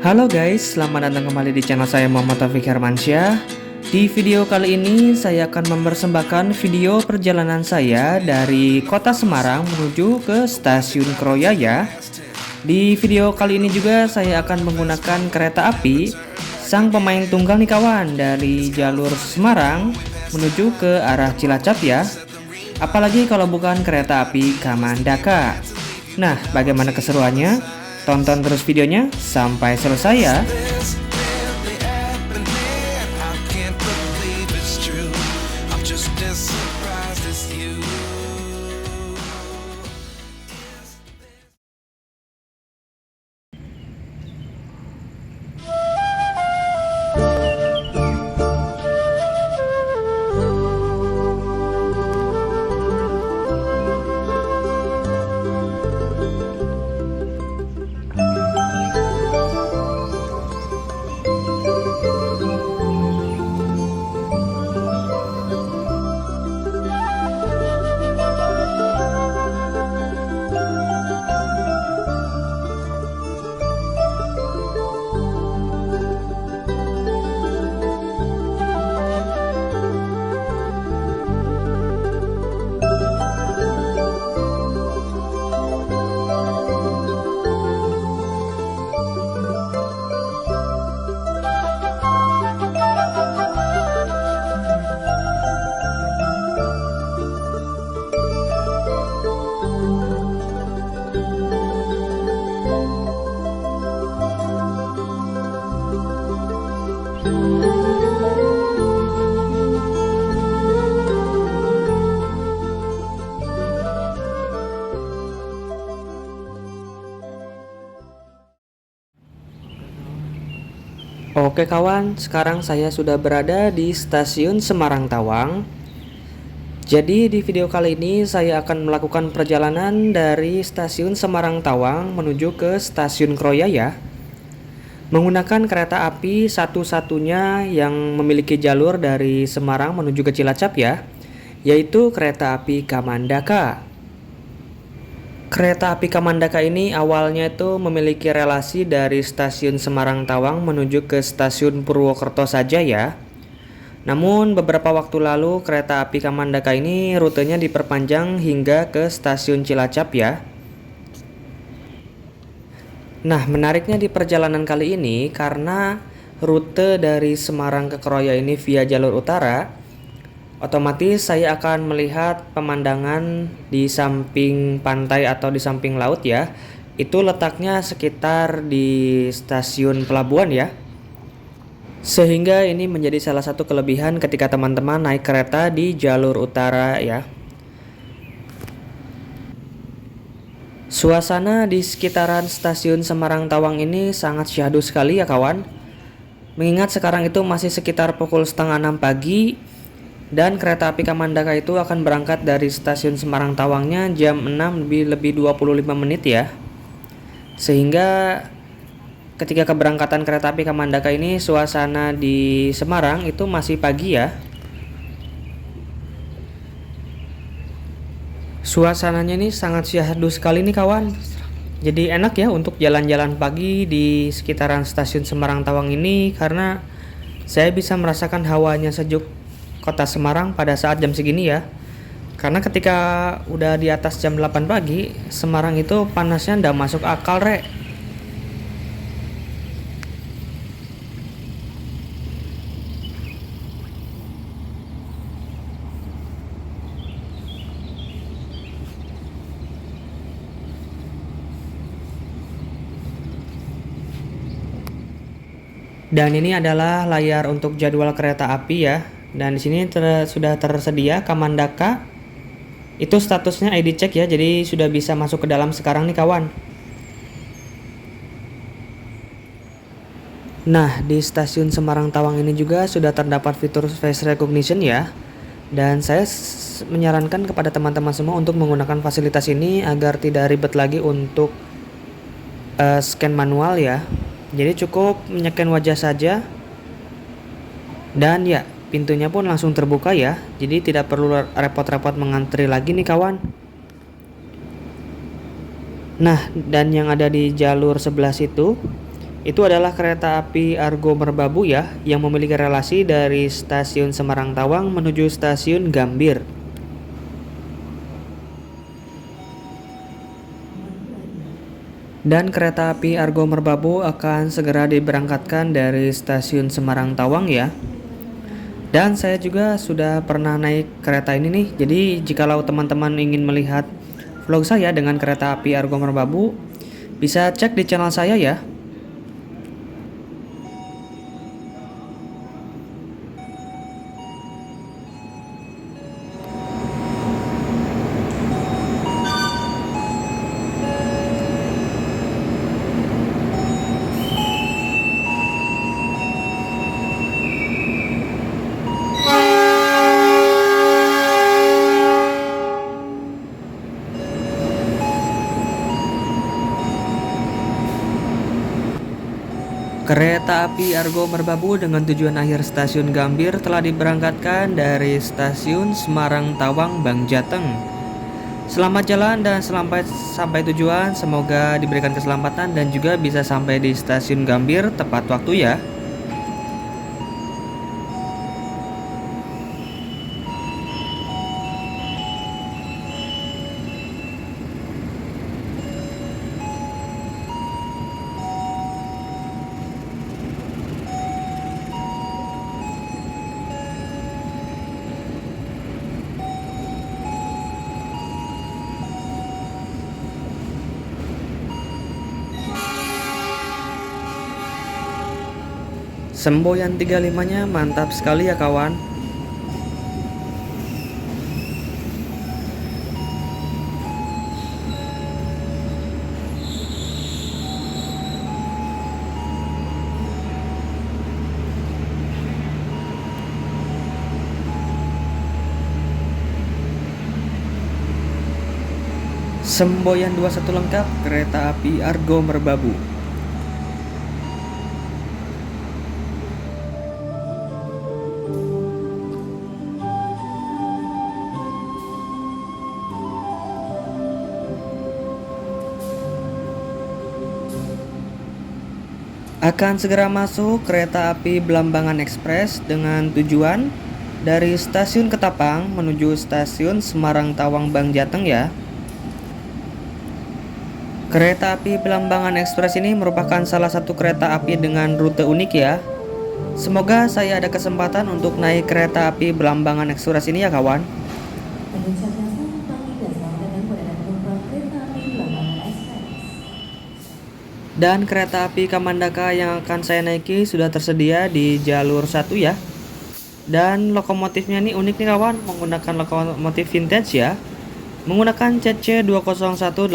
Halo guys, selamat datang kembali di channel saya Muhammad Taufik Hermansyah. Di video kali ini saya akan mempersembahkan video perjalanan saya dari kota Semarang menuju ke stasiun Kroyaya. Di video kali ini juga saya akan menggunakan kereta api sang pemain tunggal nih kawan, dari jalur Semarang menuju ke arah Cilacap ya. Apalagi kalau bukan kereta api Kamandaka. Nah, bagaimana keseruannya? Tonton terus videonya sampai selesai ya. Oke kawan, sekarang saya sudah berada di stasiun Semarang Tawang. Jadi di video kali ini saya akan melakukan perjalanan dari stasiun Semarang Tawang menuju ke stasiun Kroyaya menggunakan kereta api satu-satunya yang memiliki jalur dari Semarang menuju ke Cilacap ya, yaitu kereta api Kamandaka. Kereta api Kamandaka ini awalnya itu memiliki relasi dari stasiun Semarang Tawang menuju ke stasiun Purwokerto saja ya. Namun beberapa waktu lalu kereta api Kamandaka ini rutenya diperpanjang hingga ke stasiun Cilacap ya. Nah, menariknya di perjalanan kali ini karena rute dari Semarang ke Kroya ini via jalur utara, otomatis saya akan melihat pemandangan di samping pantai atau di samping laut ya. Itu letaknya sekitar di stasiun pelabuhan ya. Sehingga ini menjadi salah satu kelebihan ketika teman-teman naik kereta di jalur utara ya. Suasana di sekitaran stasiun Semarang Tawang ini sangat syahdu sekali ya kawan. Mengingat sekarang itu masih sekitar pukul 5:30 pagi. Dan kereta api Kamandaka itu akan berangkat dari stasiun Semarang Tawangnya jam 6 lebih 25 menit ya. Sehingga ketika keberangkatan kereta api Kamandaka ini suasana di Semarang itu masih pagi ya. Suasananya ini sangat syahdu sekali nih kawan. Jadi enak ya untuk jalan-jalan pagi di sekitaran stasiun Semarang Tawang ini karena saya bisa merasakan hawanya sejuk kota Semarang pada saat jam segini ya. Karena ketika udah di atas jam 8 pagi, Semarang itu panasnya ndak masuk akal rek. Dan ini adalah layar untuk jadwal kereta api ya. Dan di sini sudah tersedia Kamandaka. Itu statusnya ID check ya, jadi sudah bisa masuk ke dalam sekarang nih kawan. Nah, di stasiun Semarang Tawang ini juga sudah terdapat fitur face recognition ya. Dan saya menyarankan kepada teman-teman semua untuk menggunakan fasilitas ini agar tidak ribet lagi untuk scan manual ya. Jadi cukup menycan wajah saja. Dan ya, pintunya pun langsung terbuka ya, jadi tidak perlu repot-repot mengantri lagi nih kawan. Nah, dan yang ada di jalur sebelah situ Itu adalah kereta api Argo Merbabu ya, yang memiliki relasi dari stasiun Semarang Tawang menuju stasiun Gambir. Dan kereta api Argo Merbabu akan segera diberangkatkan dari stasiun Semarang Tawang ya. Dan saya juga sudah pernah naik kereta ini nih. Jadi jikalau teman-teman ingin melihat vlog saya dengan kereta api Argo Merbabu, bisa cek di channel saya ya. Kereta api Argo Merbabu dengan tujuan akhir stasiun Gambir telah diberangkatkan dari stasiun Semarang Tawang Bang Jateng. Selamat jalan dan sampai tujuan, semoga diberikan keselamatan dan juga bisa sampai di stasiun Gambir tepat waktu ya. Semboyan 35-nya mantap sekali ya kawan. Semboyan 21 lengkap kereta api Argo Merbabu. Akan segera masuk kereta api Blambangan Express dengan tujuan dari stasiun Ketapang menuju stasiun Semarang Tawang Bang Jateng ya. Kereta api Blambangan Express ini merupakan salah satu kereta api dengan rute unik ya. Semoga saya ada kesempatan untuk naik kereta api Blambangan Express ini ya kawan. Dan kereta api Kamandaka yang akan saya naiki sudah tersedia di jalur 1 ya. Dan lokomotifnya ini unik nih kawan, menggunakan lokomotif vintage ya. Menggunakan CC 2018334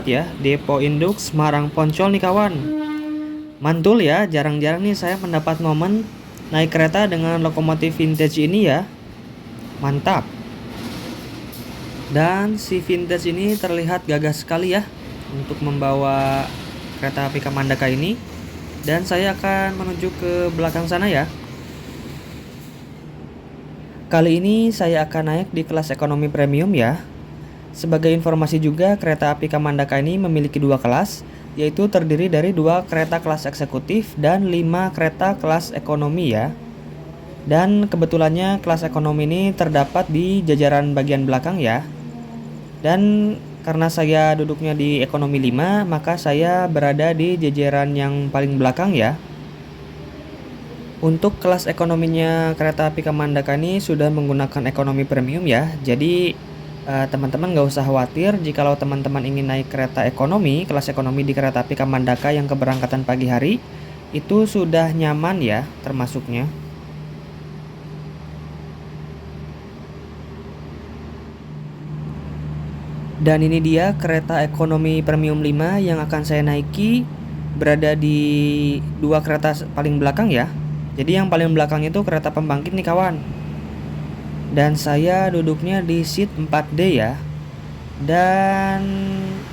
ya, depo induk Semarang Poncol nih kawan. Mantul ya, jarang-jarang nih saya mendapat momen naik kereta dengan lokomotif vintage ini ya. Mantap. Dan si vintage ini terlihat gagah sekali ya untuk membawa kereta api Kamandaka ini. Dan saya akan menuju ke belakang sana ya. Kali ini saya akan naik di kelas ekonomi premium ya. Sebagai informasi juga, kereta api Kamandaka ini memiliki 2 kelas, yaitu terdiri dari 2 kereta kelas eksekutif dan 5 kereta kelas ekonomi ya. Dan kebetulannya kelas ekonomi ini terdapat di jajaran bagian belakang ya. Dan karena saya duduknya di ekonomi 5, maka saya berada di jajaran yang paling belakang ya. Untuk kelas ekonominya kereta api Kamandaka ini sudah menggunakan ekonomi premium ya. Jadi teman-teman nggak usah khawatir jikalau teman-teman ingin naik kereta ekonomi, kelas ekonomi di kereta api Kamandaka yang keberangkatan pagi hari, itu sudah nyaman ya termasuknya. Dan ini dia kereta ekonomi premium 5 yang akan saya naiki, berada di 2 kereta paling belakang ya. Jadi yang paling belakang itu kereta pembangkit nih kawan. Dan saya duduknya di seat 4D ya. Dan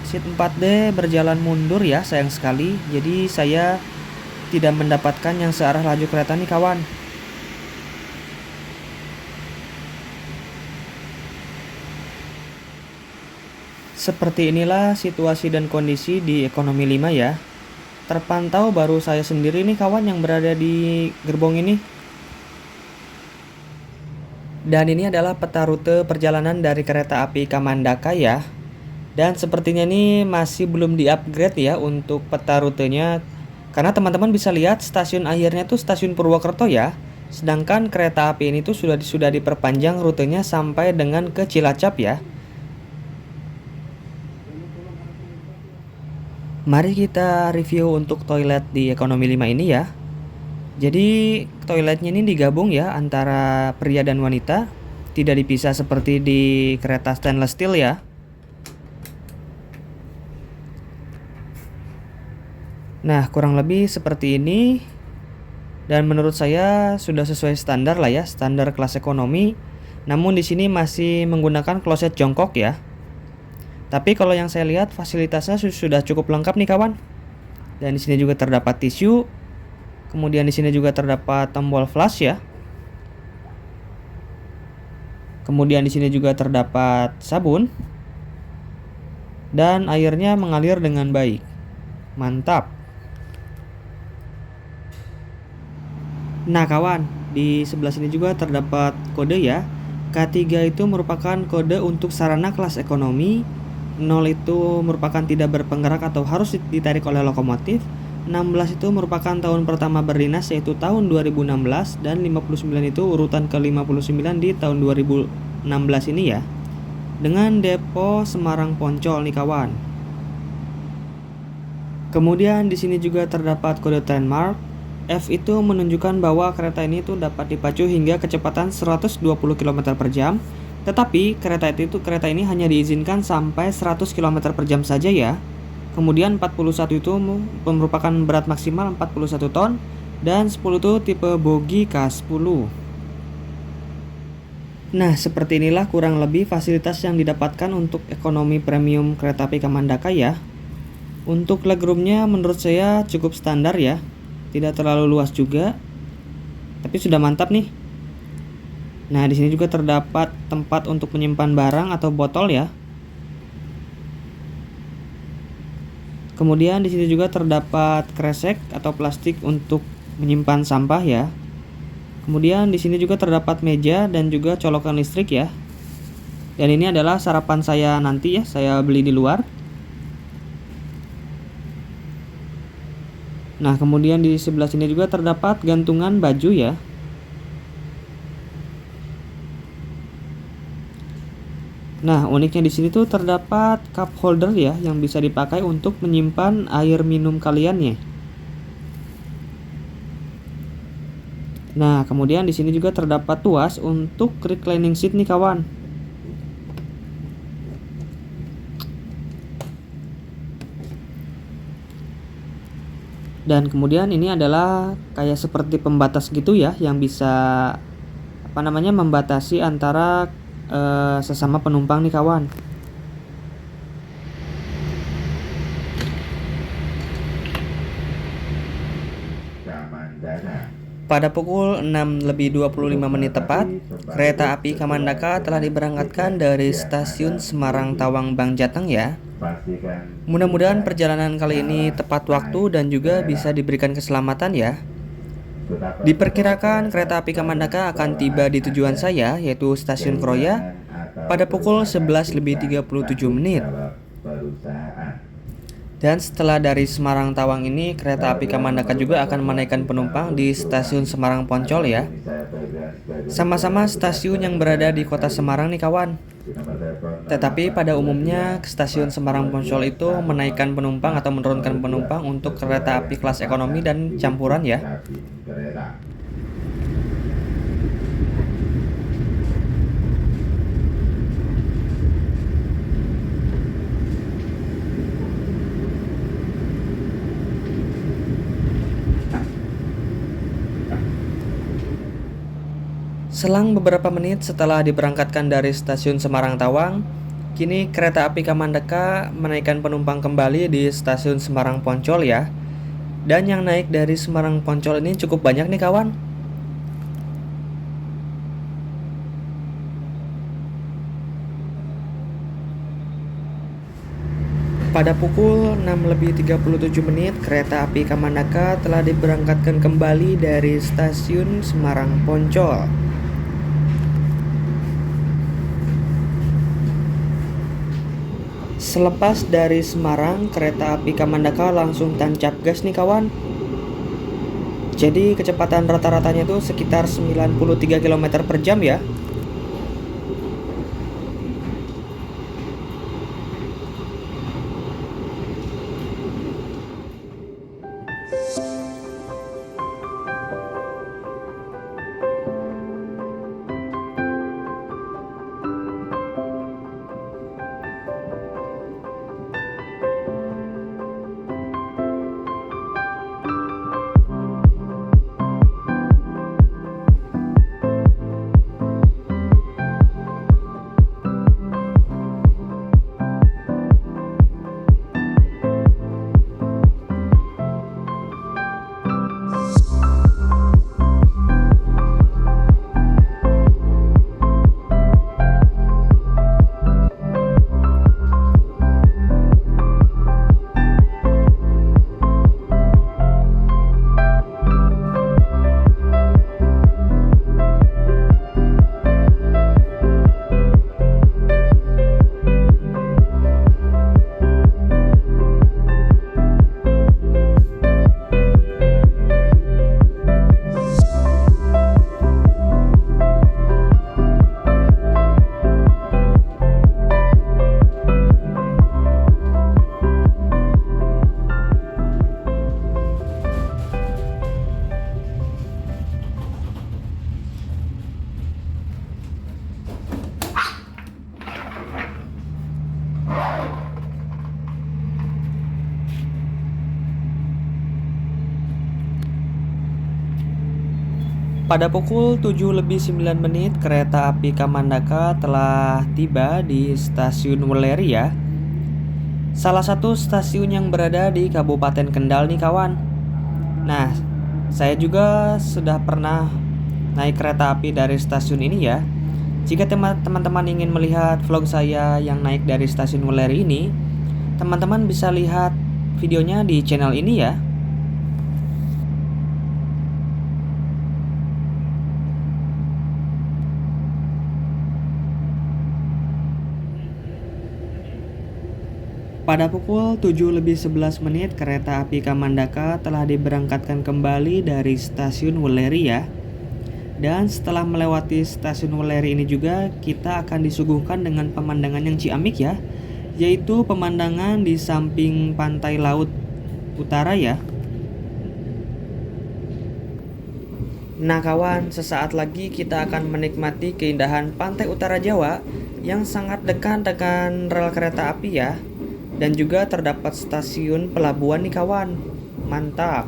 seat 4D berjalan mundur ya, sayang sekali. Jadi saya tidak mendapatkan yang searah laju kereta nih kawan. Seperti inilah situasi dan kondisi di ekonomi 5 ya. terpantau baru saya sendiri nih kawan yang berada di gerbong ini. Dan ini adalah peta rute perjalanan dari kereta api Kamandaka ya. Dan sepertinya ini masih belum di-upgrade ya untuk peta rutenya. Karena teman-teman bisa lihat stasiun akhirnya tuh stasiun Purwokerto ya. Sedangkan kereta api ini tuh sudah diperpanjang rutenya sampai dengan ke Cilacap ya. Mari kita review untuk toilet di ekonomi 5 ini ya. Jadi toiletnya ini digabung ya antara pria dan wanita. Tidak dipisah seperti di kereta stainless steel ya. Nah, kurang lebih seperti ini. Dan menurut saya sudah sesuai standar lah ya, standar kelas ekonomi. Namun di sini masih menggunakan kloset jongkok ya. Tapi kalau yang saya lihat fasilitasnya sudah cukup lengkap nih kawan. Dan di sini juga terdapat tisu. Kemudian di sini juga terdapat tombol flush ya. Kemudian di sini juga terdapat sabun. Dan airnya mengalir dengan baik. Mantap. Nah kawan, di sebelah sini juga terdapat kode ya. K3 itu merupakan kode untuk sarana kelas ekonomi. 0 itu merupakan tidak berpenggerak atau harus ditarik oleh lokomotif. 16 itu merupakan tahun pertama berdinas yaitu tahun 2016. Dan 59 itu urutan ke 59 di tahun 2016 ini ya. Dengan depo Semarang Poncol nih kawan. Kemudian di sini juga terdapat kode trainmark. F itu menunjukkan bahwa kereta ini tuh dapat dipacu hingga kecepatan 120 km per jam. Tetapi kereta ini hanya diizinkan sampai 100 km per jam saja ya. Kemudian 41 itu merupakan berat maksimal 41 ton. Dan 10 itu tipe bogi K10. Nah, seperti inilah kurang lebih fasilitas yang didapatkan untuk ekonomi premium kereta api Kamandaka ya. Untuk legroomnya menurut saya cukup standar ya. Tidak terlalu luas juga. Tapi sudah mantap nih. Nah, di sini juga terdapat tempat untuk menyimpan barang atau botol ya. Kemudian di sini juga terdapat kresek atau plastik untuk menyimpan sampah ya. Kemudian di sini juga terdapat meja dan juga colokan listrik ya. Dan ini adalah sarapan saya nanti ya, saya beli di luar. Nah, kemudian di sebelah sini juga terdapat gantungan baju ya. Nah, uniknya di sini tuh terdapat cup holder ya yang bisa dipakai untuk menyimpan air minum kalian ya. Nah, kemudian di sini juga terdapat tuas untuk reclining seat nih kawan. Dan kemudian ini adalah kayak seperti pembatas gitu ya yang bisa membatasi antara sesama penumpang nih kawan. Pada pukul 6:25 tepat, kereta api Kamandaka telah diberangkatkan dari stasiun Semarang Tawang Bangjateng ya. Mudah-mudahan perjalanan kali ini tepat waktu dan juga bisa diberikan keselamatan ya. Diperkirakan kereta api Kamandaka akan tiba di tujuan saya yaitu stasiun Kroya pada pukul 11:37. Dan setelah dari Semarang Tawang ini, kereta api Kamandaka juga akan menaikkan penumpang di stasiun Semarang Poncol ya. Sama-sama stasiun yang berada di kota Semarang nih kawan. Tetapi pada umumnya stasiun Semarang Poncol itu menaikkan penumpang atau menurunkan penumpang untuk kereta api kelas ekonomi dan campuran ya. Selang beberapa menit setelah diberangkatkan dari stasiun Semarang Tawang, kini kereta api Kamandaka menaikkan penumpang kembali di stasiun Semarang Poncol ya. Dan yang naik dari Semarang Poncol ini cukup banyak nih kawan. Pada pukul 6:37 kereta api Kamandaka telah diberangkatkan kembali dari stasiun Semarang Poncol. Selepas dari Semarang, kereta api Kamandaka langsung tancap gas nih kawan. Jadi kecepatan rata-ratanya itu sekitar 93 km per jam ya. Pada pukul 7:09 kereta api Kamandaka telah tiba di stasiun Weleri ya. Salah satu stasiun yang berada di Kabupaten Kendal nih kawan. Nah, saya juga sudah pernah naik kereta api dari stasiun ini ya. Jika teman-teman ingin melihat vlog saya yang naik dari stasiun Weleri ini, teman-teman bisa lihat videonya di channel ini ya. Pada pukul 7:11 kereta api Kamandaka telah diberangkatkan kembali dari stasiun Weleri ya. Dan setelah melewati stasiun Weleri ini juga kita akan disuguhkan dengan pemandangan yang ciamik ya, yaitu pemandangan di samping pantai laut utara ya. Nah kawan, sesaat lagi kita akan menikmati keindahan pantai utara Jawa yang sangat dekat dengan rel kereta api ya. Dan juga terdapat stasiun pelabuhan nih kawan. Mantap.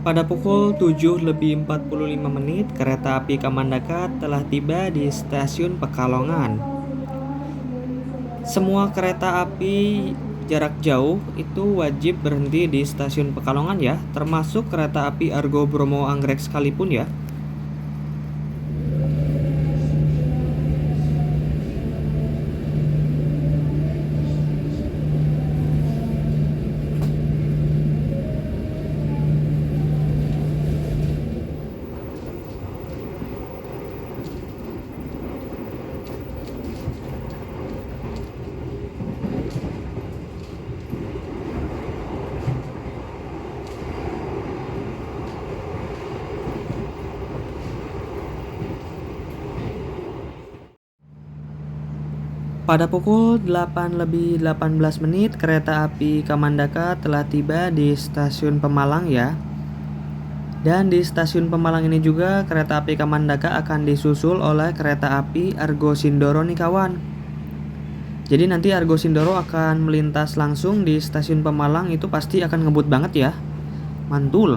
Pada pukul 7:45 kereta api Kamandaka telah tiba di stasiun Pekalongan. Semua kereta api jarak jauh itu wajib berhenti di stasiun Pekalongan ya, termasuk kereta api Argo Bromo Anggrek sekalipun ya. Pada pukul 8:18 kereta api Kamandaka telah tiba di stasiun Pemalang ya. Dan di stasiun Pemalang ini juga kereta api Kamandaka akan disusul oleh kereta api Argo Sindoro nih kawan. Jadi nanti Argo Sindoro akan melintas langsung di stasiun Pemalang, itu pasti akan ngebut banget ya. Mantul.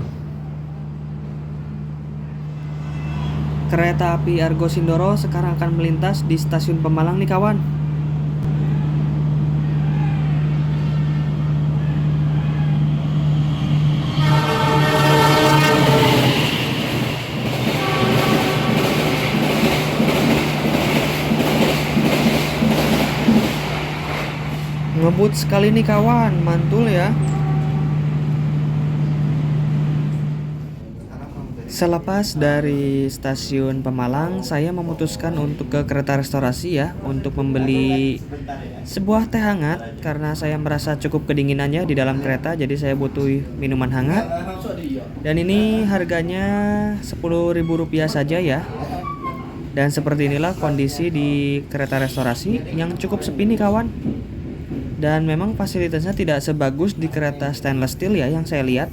Kereta api Argo Sindoro sekarang akan melintas di stasiun Pemalang nih kawan. Ngebut sekali nih kawan, mantul ya. Selepas dari stasiun Pemalang, saya memutuskan untuk ke kereta restorasi ya, untuk membeli sebuah teh hangat karena saya merasa cukup kedinginannya di dalam kereta, jadi saya butuh minuman hangat. Dan ini harganya Rp10.000 saja ya. Dan seperti inilah kondisi di kereta restorasi yang cukup sepi nih kawan. Dan memang fasilitasnya tidak sebagus di kereta stainless steel ya yang saya lihat.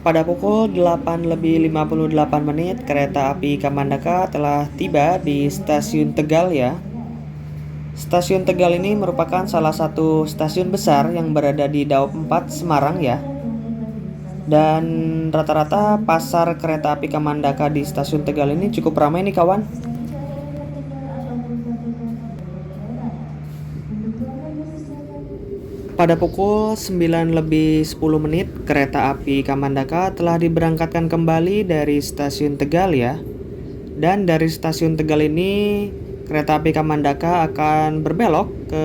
Pada pukul 8:58 kereta api Kamandaka telah tiba di stasiun Tegal ya. Stasiun Tegal ini merupakan salah satu stasiun besar yang berada di Daop 4 Semarang ya. Dan rata-rata pasar kereta api Kamandaka di stasiun Tegal ini cukup ramai nih kawan. Pada pukul 9:10 kereta api Kamandaka telah diberangkatkan kembali dari stasiun Tegal ya. Dan dari stasiun Tegal ini kereta api Kamandaka akan berbelok ke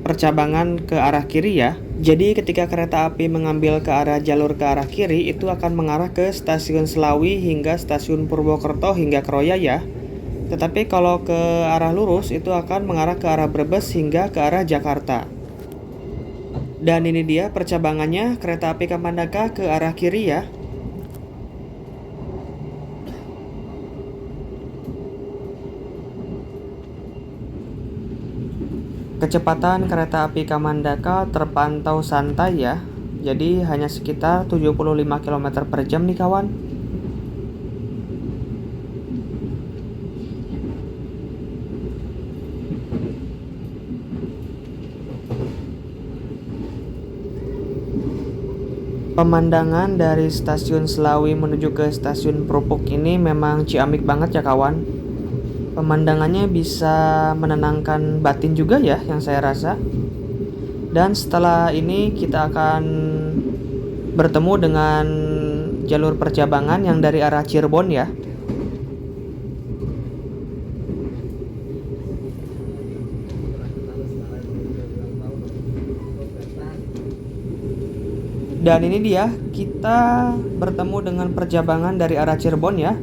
percabangan ke arah kiri ya. Jadi ketika kereta api mengambil ke arah jalur ke arah kiri, itu akan mengarah ke stasiun Selawi hingga stasiun Purwokerto hingga Kroya ya. Tetapi kalau ke arah lurus itu akan mengarah ke arah Brebes hingga ke arah Jakarta. Dan ini dia percabangannya kereta api Kamandaka ke arah kiri ya. Kecepatan kereta api Kamandaka terpantau santai ya. Jadi hanya sekitar 75 km per jam nih kawan. Pemandangan dari stasiun Selawi menuju ke stasiun Prupuk ini memang ciamik banget ya kawan. Pemandangannya bisa menenangkan batin juga ya yang saya rasa. Dan setelah ini kita akan bertemu dengan jalur percabangan yang dari arah Cirebon ya. Dan ini dia, kita bertemu dengan percabangan dari arah Cirebon ya.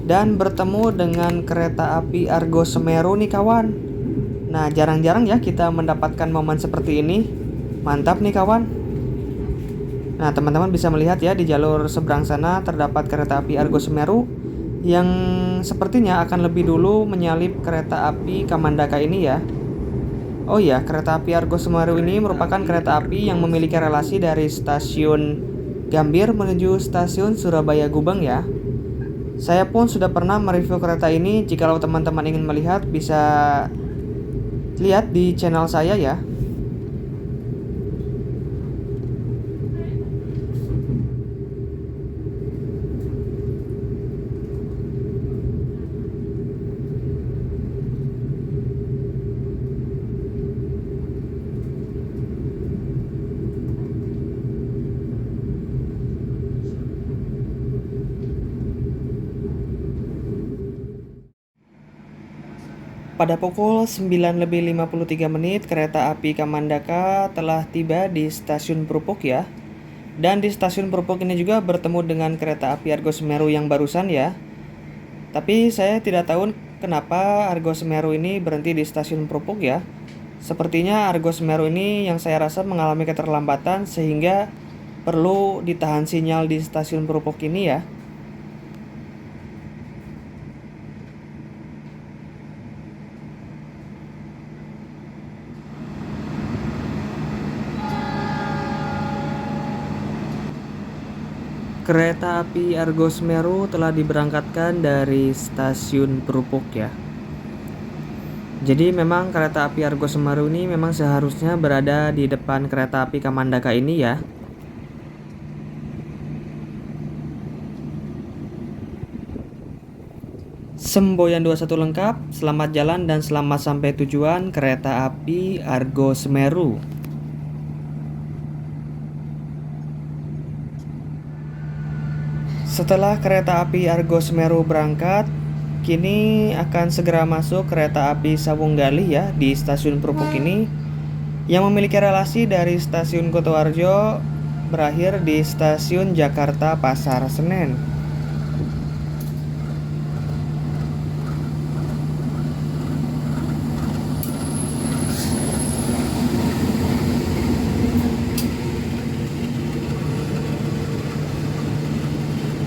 Dan bertemu dengan kereta api Argo Semeru nih kawan. Nah, jarang-jarang ya kita mendapatkan momen seperti ini. Mantap nih kawan. Nah, teman-teman bisa melihat ya, di jalur seberang sana terdapat kereta api Argo Semeru yang sepertinya akan lebih dulu menyalip kereta api Kamandaka ini ya. Oh iya, kereta api Argo Semeru ini merupakan kereta api yang memiliki relasi dari stasiun Gambir menuju stasiun Surabaya Gubeng ya. Saya pun sudah pernah mereview kereta ini. Jikalau teman-teman ingin melihat, bisa lihat di channel saya ya. Pada pukul 9:53 kereta api Kamandaka telah tiba di stasiun Prupuk ya. Dan di stasiun Prupuk ini juga bertemu dengan kereta api Argo Semeru yang barusan ya. Tapi saya tidak tahu kenapa Argo Semeru ini berhenti di stasiun Prupuk ya. Sepertinya Argo Semeru ini yang saya rasa mengalami keterlambatan sehingga perlu ditahan sinyal di stasiun Prupuk ini ya. Kereta api Argo Semeru telah diberangkatkan dari stasiun Perupuk ya. Jadi memang kereta api Argo Semeru ini memang seharusnya berada di depan kereta api Kamandaka ini ya. Semboyan 21 lengkap, selamat jalan dan selamat sampai tujuan kereta api Argo Semeru. Setelah kereta api Argo Semeru berangkat, kini akan segera masuk kereta api Sawunggali ya di stasiun Perupuk ini, yang memiliki relasi dari stasiun Kutoarjo berakhir di stasiun Jakarta Pasar Senen.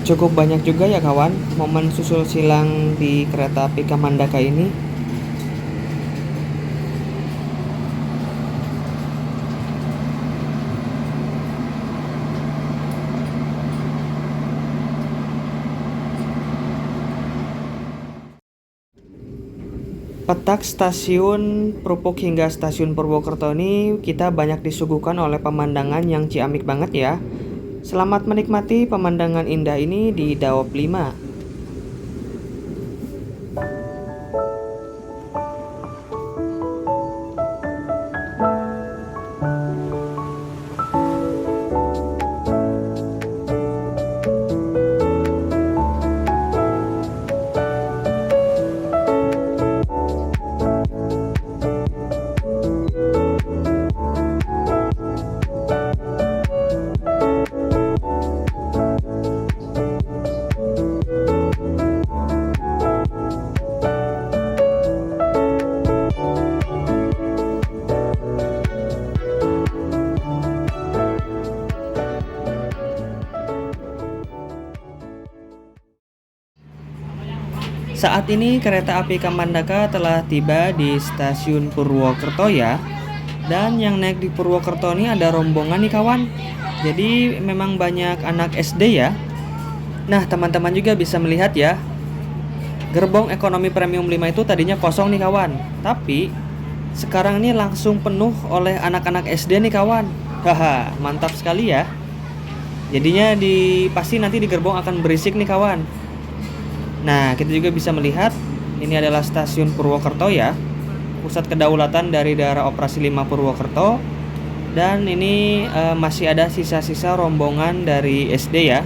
Cukup banyak juga ya kawan momen susul silang di kereta api Kamandaka ini. Petak stasiun Perupuk hingga stasiun Purwokerto ini kita banyak disuguhkan oleh pemandangan yang ciamik banget ya. Selamat menikmati pemandangan indah ini di Daop 5. Saat ini kereta api Kamandaka telah tiba di stasiun Purwokerto ya. Dan yang naik di Purwokerto ini ada rombongan nih kawan. Jadi memang banyak anak SD ya. Nah teman-teman juga bisa melihat ya, gerbong ekonomi premium 5 itu tadinya kosong nih kawan. Tapi sekarang ini langsung penuh oleh anak-anak SD nih kawan. Haha, mantap sekali ya. Jadinya pasti nanti di gerbong akan berisik nih kawan. Nah, kita juga bisa melihat ini adalah stasiun Purwokerto ya, pusat kedaulatan dari daerah operasi 5 Purwokerto. Dan ini masih ada sisa-sisa rombongan dari SD ya.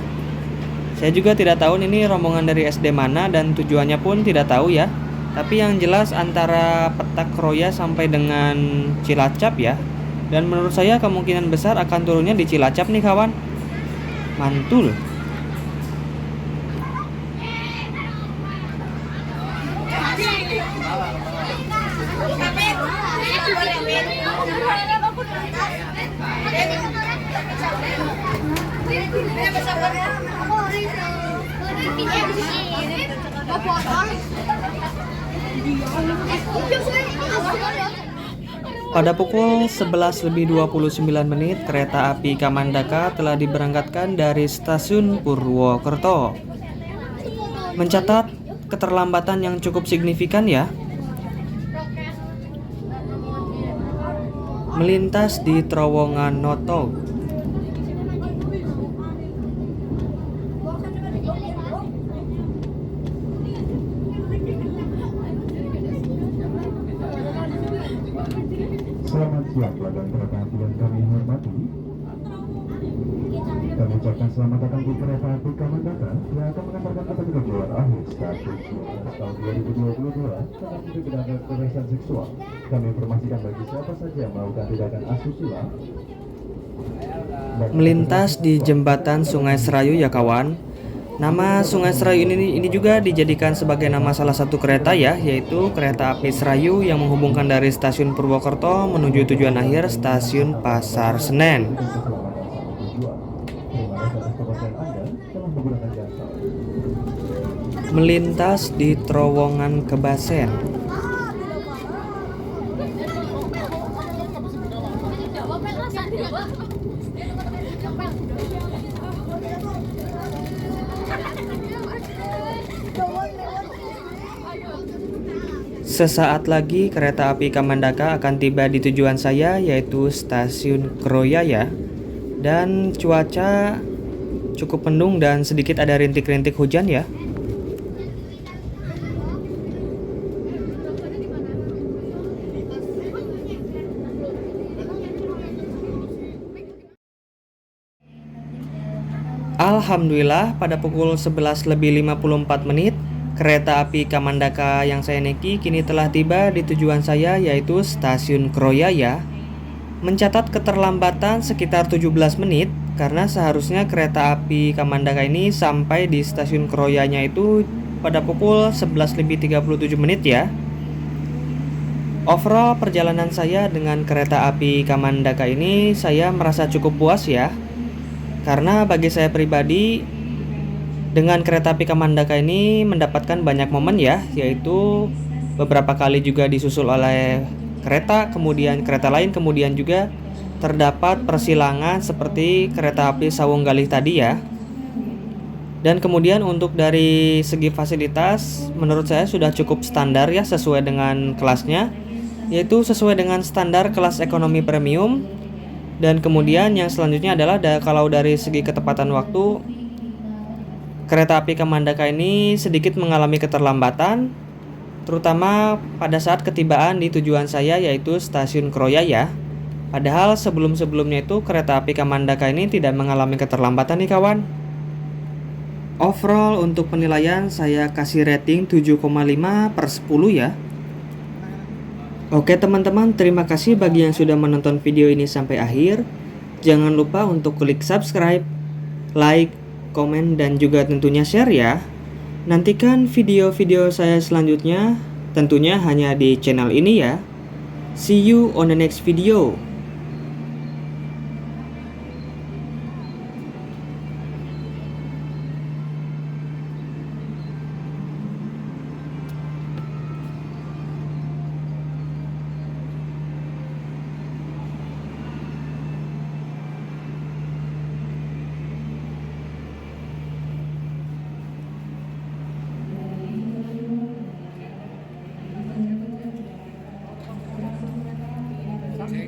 Saya juga tidak tahu ini rombongan dari SD mana dan tujuannya pun tidak tahu ya. Tapi yang jelas antara Petak Roya sampai dengan Cilacap ya. Dan menurut saya kemungkinan besar akan turunnya di Cilacap nih kawan. Mantul. Pada pukul 11:29 kereta api Kamandaka telah diberangkatkan dari stasiun Purwokerto. Mencatat keterlambatan yang cukup signifikan ya. Melintas di terowongan Noto. Selamat siang pelanggan kereta api yang kami hormati. Kami ucapkan selamat datang di kereta api Kamandaka yang akan mengantarkan Anda ke tujuan akhir stasiun Suara tahun 2022 tentang tindak pidana kekerasan seksual. Kami informasikan bagi siapa saja yang melakukan tindakan asusila Melintas di jembatan Sungai Serayu ya kawan. Nama Sungai Serayu ini juga dijadikan sebagai nama salah satu kereta ya, yaitu kereta api Serayu yang menghubungkan dari stasiun Purwokerto menuju tujuan akhir stasiun Pasar Senen. Melintas di terowongan Kebasen. Sesaat lagi kereta api Kamandaka akan tiba di tujuan saya, yaitu stasiun Kroyaya. Dan cuaca cukup mendung dan sedikit ada rintik-rintik hujan ya. Alhamdulillah pada pukul 11:54 kereta api Kamandaka yang saya naiki kini telah tiba di tujuan saya, yaitu stasiun Kroyaya. Mencatat keterlambatan sekitar 17 menit karena seharusnya kereta api Kamandaka ini sampai di stasiun Kroyanya itu pada pukul 11:37 ya. Overall perjalanan saya dengan kereta api Kamandaka ini saya merasa cukup puas ya. Karena bagi saya pribadi, dengan kereta api Kamandaka ini mendapatkan banyak momen ya, yaitu beberapa kali juga disusul oleh kereta, kemudian kereta lain, kemudian juga terdapat persilangan seperti kereta api Sawung Galih tadi ya. Dan kemudian untuk dari segi fasilitas, menurut saya sudah cukup standar ya, sesuai dengan kelasnya, yaitu sesuai dengan standar kelas ekonomi premium. Dan kemudian yang selanjutnya adalah kalau dari segi ketepatan waktu, kereta api Kamandaka ini sedikit mengalami keterlambatan, terutama pada saat ketibaan di tujuan saya, yaitu stasiun Kroyaya. Padahal sebelum-sebelumnya itu kereta api Kamandaka ini tidak mengalami keterlambatan nih kawan. Overall untuk penilaian saya kasih rating 7,5/10 ya. Oke teman-teman, terima kasih bagi yang sudah menonton video ini sampai akhir. Jangan lupa untuk klik subscribe, like, komen, dan juga tentunya share ya. Nantikan video-video saya selanjutnya, tentunya hanya di channel ini ya. See you on the next video. Saya